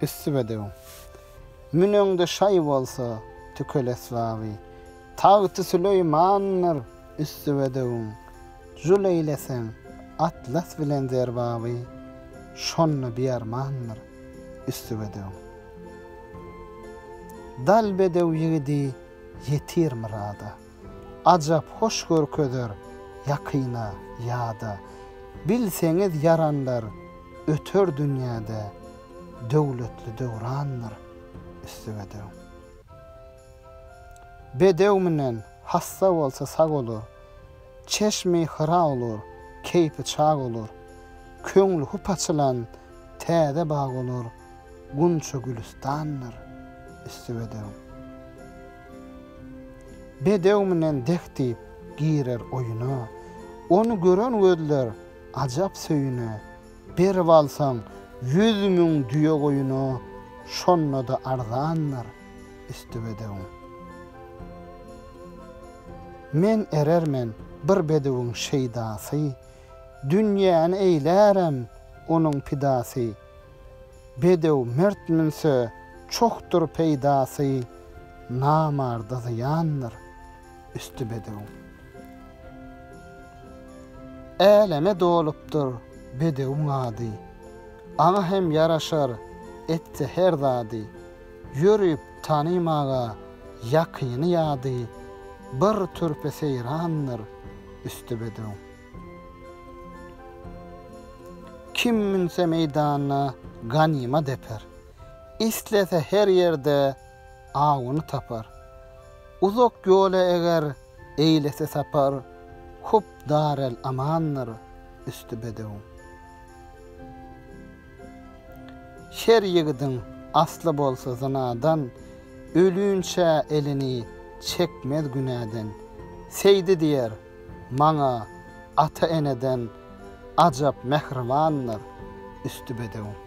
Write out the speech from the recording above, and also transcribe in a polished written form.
üstü bedew. Münöňde şaý bolsa tükeles waby. Tagty Süleymanlar üstü bedew. Juleylesen atlas bilen zerbaby. Şonna bir armanlar üstü bedew. Dal bedew ýigidi yetir murada. Ajap hoş görköder yakyna ýada. Bilseňiz yaranlar ötör dünýäde. Döwletli döwranlar üstü bedew. Bedew menen hassa bolsa sag olur. Çeşmi hıra olur, keypi çag olur. Köňlü hupaçylan täze bag olur. Gunça gülistanlar üstü bedew. Bedew menen dektip girer oyuna. Onu gören gözler ajap söýüne. Berip alsaň 100.000 düýe goýuna. Şonna da arzanlar üstü bedew. Men erermen bir bedewiň şeýdasy. Dünýäni eýlärem onuň pidasy. Bedew mert minse çokdur peýdasy. Namarda zyýanlar üstü bedew. Eleme dolupdur bedewiň ady. Aňa hem ýaraşar etse her zady. Ýörüp tanymaga ýakyny ýady. Bir türpe seyranlar üstü bedew. Kim minse meydana ganima deper. İslese her yerde agyny tapar. Uzak ýola eger eýlese sapar. Hup darel amanlar üstü bedew. Şer ýigidin asly bolsa zanadan, ölünçe elini çekmez günäden. Seydi diýer maňa ata eneden ajap mehrimanlar üstü bedew.